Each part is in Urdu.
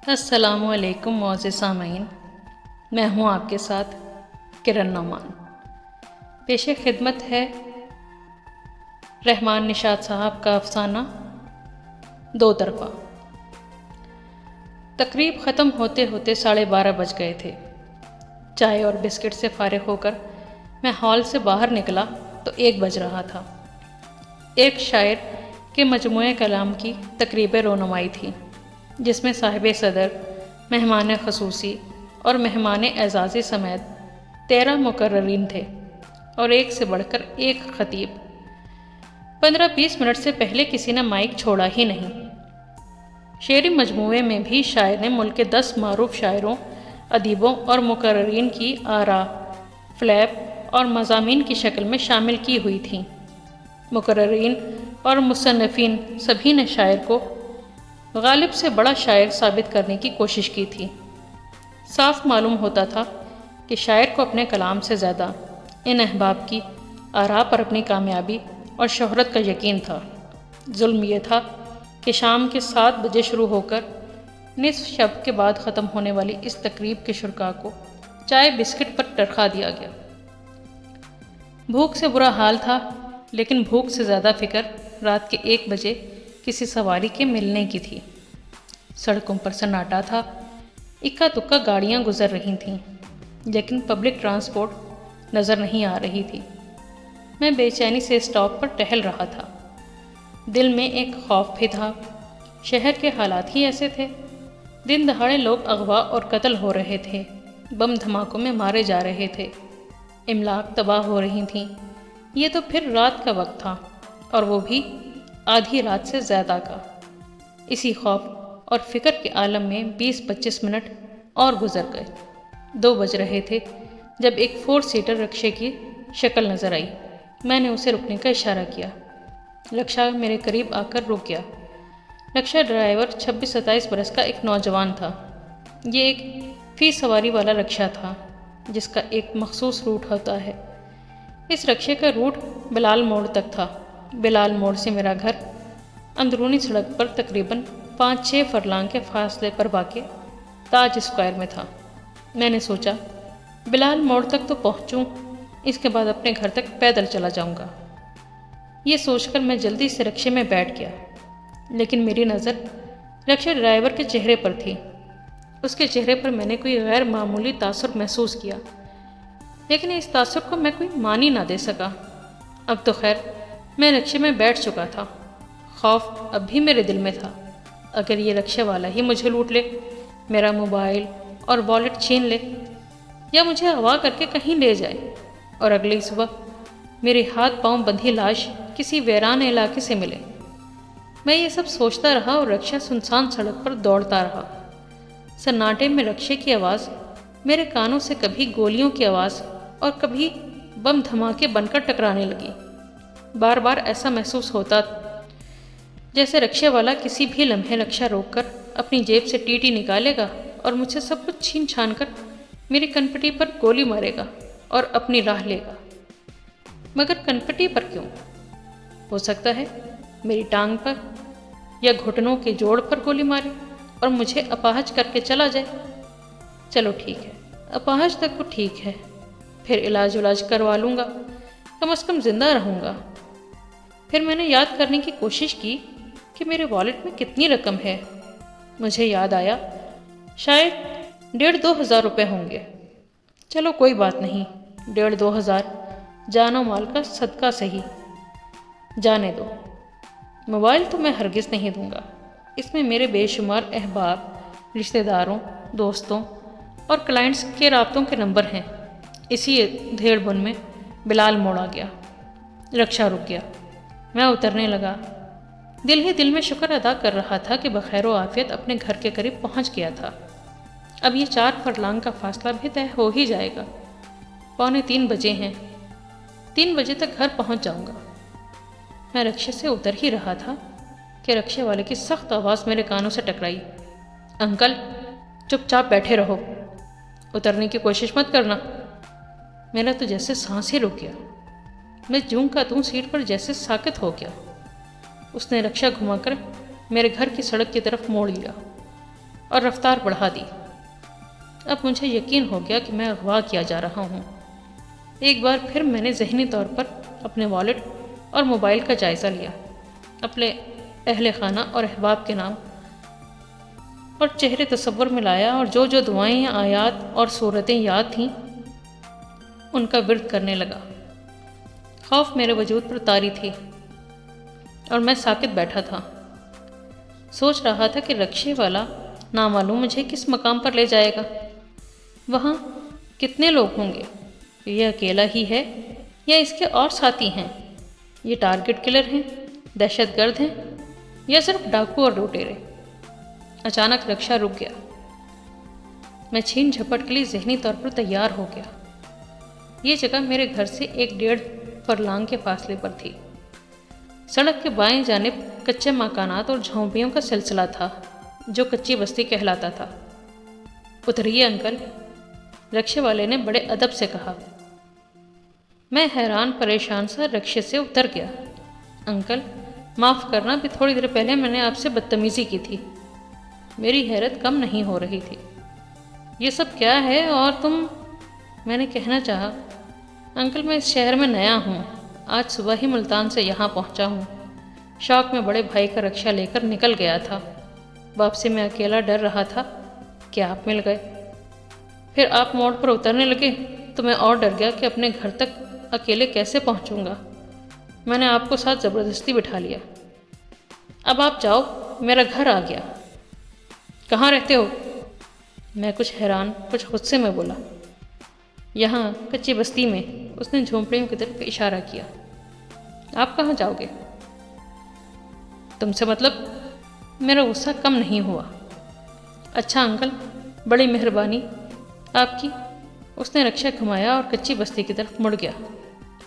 السلام علیکم معزز سامعین، میں ہوں آپ کے ساتھ کرن نعمان۔ پیش خدمت ہے رحمان نشاط صاحب کا افسانہ دو طرفہ۔ تقریب ختم ہوتے ہوتے 12:30 بج گئے تھے۔ چائے اور بسکٹ سے فارغ ہو کر میں ہال سے باہر نکلا تو 1 بج رہا تھا۔ ایک شاعر کے مجموعہ کلام کی تقریب رونمائی تھی، جس میں صاحب صدر، مہمان خصوصی اور مہمان اعزازی سمیت 13 مقررین تھے اور ایک سے بڑھ کر ایک خطیب۔ 15-20 منٹ سے پہلے کسی نے مائک چھوڑا ہی نہیں۔ شعری مجموعے میں بھی شاعر نے ملک کے 10 معروف شاعروں، ادیبوں اور مقررین کی آراء، فلیپ اور مضامین کی شکل میں شامل کی ہوئی تھیں۔ مقررین اور مصنفین سبھی نے شاعر کو غالب سے بڑا شاعر ثابت کرنے کی کوشش کی تھی۔ صاف معلوم ہوتا تھا کہ شاعر کو اپنے کلام سے زیادہ ان احباب کی آراء پر اپنی کامیابی اور شہرت کا یقین تھا۔ ظلم یہ تھا کہ شام کے 7 بجے شروع ہو کر نصف شب کے بعد ختم ہونے والی اس تقریب کے شرکاء کو چائے بسکٹ پر ٹرخا دیا گیا۔ بھوک سے برا حال تھا، لیکن بھوک سے زیادہ فکر رات کے 1 بجے کسی سواری کے ملنے کی تھی۔ سڑکوں پر سناٹا تھا، اکا دکا گاڑیاں گزر رہی تھیں، لیکن پبلک ٹرانسپورٹ نظر نہیں آ رہی تھی۔ میں بے چینی سے اسٹاپ پر ٹہل رہا تھا۔ دل میں ایک خوف بھی تھا۔ شہر کے حالات ہی ایسے تھے۔ دن دہاڑے لوگ اغوا اور قتل ہو رہے تھے، بم دھماکوں میں مارے جا رہے تھے، املاک تباہ ہو رہی تھیں۔ یہ تو پھر رات کا وقت تھا، اور وہ بھی آدھی رات سے زیادہ کا۔ اسی خوف اور فکر کے عالم میں 20-25 منٹ اور گزر گئے۔ 2 بج رہے تھے جب ایک 4 سیٹر رکشے کی شکل نظر آئی۔ میں نے اسے رکنے کا اشارہ کیا۔ رکشہ میرے قریب آ کر رک گیا۔ رکشہ ڈرائیور 26-27 برس کا ایک نوجوان تھا۔ یہ ایک فی سواری والا رکشہ تھا، جس کا ایک مخصوص روٹ ہوتا ہے۔ اس رکشے کا روٹ بلال موڑ تک تھا۔ بلال موڑ سے میرا گھر اندرونی سڑک پر تقریباً 5-6 فرلانگ کے فاصلے پر واقع تاج اسکوائر میں تھا۔ میں نے سوچا بلال موڑ تک تو پہنچوں، اس کے بعد اپنے گھر تک پیدل چلا جاؤں گا۔ یہ سوچ کر میں جلدی سے رکشے میں بیٹھ گیا، لیکن میری نظر رکشہ ڈرائیور کے چہرے پر تھی۔ اس کے چہرے پر میں نے کوئی غیر معمولی تاثر محسوس کیا، لیکن اس تاثر کو میں کوئی معنی نہ دے سکا۔ اب تو خیر میں رکشے میں بیٹھ چکا تھا۔ خوف اب بھی میرے دل میں تھا۔ اگر یہ رکشے والا ہی مجھے لوٹ لے، میرا موبائل اور والیٹ چھین لے، یا مجھے اغوا کر کے کہیں لے جائے، اور اگلی صبح میرے ہاتھ پاؤں بندھی لاش کسی ویران علاقے سے ملے۔ میں یہ سب سوچتا رہا اور رکشہ سنسان سڑک پر دوڑتا رہا۔ سناٹے میں رکشے کی آواز میرے کانوں سے کبھی گولیوں کی آواز اور کبھی بم دھماکے بن کر ٹکرانے لگی۔ بار بار ایسا محسوس ہوتا جیسے رکشے والا کسی بھی لمحے رکشہ روک کر اپنی جیب سے ٹی نکالے گا اور مجھ سے سب کچھ چھین چھان کر میری کنپٹی پر گولی مارے گا اور اپنی راہ لے گا۔ مگر کنپٹی پر کیوں؟ ہو سکتا ہے میری ٹانگ پر یا گھٹنوں کے جوڑ پر گولی مارے اور مجھے اپاہج کر کے چلا جائے۔ چلو ٹھیک ہے، اپاہج تک وہ ٹھیک ہے، پھر علاج کروا لوں گا، کم از کم زندہ رہوں گا۔ پھر میں نے یاد کرنے کی کوشش کی کہ میرے والیٹ میں کتنی رقم ہے۔ مجھے یاد آیا شاید 1,500-2 ہزار روپے ہوں گے۔ چلو کوئی بات نہیں، 1,500-2 ہزار جان و مال کا صدقہ صحیح، جانے دو۔ موبائل تو میں ہرگز نہیں دوں گا، اس میں میرے بے شمار احباب، رشتہ داروں، دوستوں اور کلائنٹس کے رابطوں کے نمبر ہیں۔ اسی دھیڑ بن میں بلال موڑ آ گیا۔ رکشہ رک گیا۔ میں اترنے لگا۔ دل ہی دل میں شکر ادا کر رہا تھا کہ بخیر و عافیت اپنے گھر کے قریب پہنچ گیا تھا۔ اب یہ 4 فرلانگ کا فاصلہ بھی طے ہو ہی جائے گا۔ 2:45 بجے ہیں، 3 بجے تک گھر پہنچ جاؤں گا۔ میں رکشے سے اتر ہی رہا تھا کہ رکشے والے کی سخت آواز میرے کانوں سے ٹکرائی۔ انکل، چپ چاپ بیٹھے رہو، اترنے کی کوشش مت کرنا۔ میرا تو جیسے سانس ہی رک گیا۔ میں جوں کا توں سیٹ پر جیسے ساکت ہو گیا۔ اس نے رکشہ گھما کر میرے گھر کی سڑک کی طرف موڑ لیا اور رفتار بڑھا دی۔ اب مجھے یقین ہو گیا کہ میں اغوا کیا جا رہا ہوں۔ ایک بار پھر میں نے ذہنی طور پر اپنے والیٹ اور موبائل کا جائزہ لیا، اپنے اہل خانہ اور احباب کے نام اور چہرے تصور میں لایا، اور جو جو دعائیں، آیات اور صورتیں یاد تھیں ان کا ورد کرنے لگا۔ خوف میرے وجود پر طاری تھی اور میں ساکت بیٹھا تھا، سوچ رہا تھا کہ رکشے والا نامعلوم مجھے کس مقام پر لے جائے گا، وہاں کتنے لوگ ہوں گے، یہ اکیلا ہی ہے یا اس کے اور ساتھی ہیں، یہ ٹارگٹ کلر ہیں، دہشت گرد ہیں یا صرف ڈاکو اور لوٹیرے۔ اچانک رکشہ رک گیا۔ میں چھین جھپٹ کے لیے ذہنی طور پر تیار ہو گیا۔ یہ جگہ میرے گھر سے 1.5 فرلانگ کے فاصلے پر تھی۔ سڑک کے بائیں جانب کچے مکانات اور جھونپڑیوں کا سلسلہ تھا جو کچی بستی کہلاتا تھا۔ اتریے انکل، رکشے والے نے بڑے ادب سے کہا۔ میں حیران پریشان سا رکشے سے اتر گیا۔ انکل معاف کرنا، بھی تھوڑی دیر پہلے میں نے آپ سے بدتمیزی کی تھی۔ میری حیرت کم نہیں ہو رہی تھی۔ یہ سب کیا ہے اور تم؟ میں نے کہنا چاہا۔ انکل میں اس شہر میں نیا ہوں، آج صبح ہی ملتان سے یہاں پہنچا ہوں۔ شوق میں بڑے بھائی کا رکشہ لے کر نکل گیا تھا، واپسی میں اکیلا ڈر رہا تھا کہ آپ مل گئے، پھر آپ موڑ پر اترنے لگے تو میں اور ڈر گیا کہ اپنے گھر تک اکیلے کیسے پہنچوں گا۔ میں نے آپ کو ساتھ زبردستی بٹھا لیا۔ اب آپ جاؤ، میرا گھر آ گیا۔ کہاں رہتے ہو؟ میں کچھ حیران، کچھ غصے میں بولا۔ یہاں کچی بستی میں۔ اس نے جھونپڑیوں کی طرف اشارہ کیا۔ آپ کہاں جاؤ گے؟ تم سے مطلب؟ میرا غصہ کم نہیں ہوا۔ اچھا انکل، بڑی مہربانی آپ کی۔ اس نے رکشہ گھمایا اور کچی بستی کی طرف مڑ گیا۔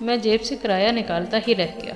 میں جیب سے کرایہ نکالتا ہی رہ گیا۔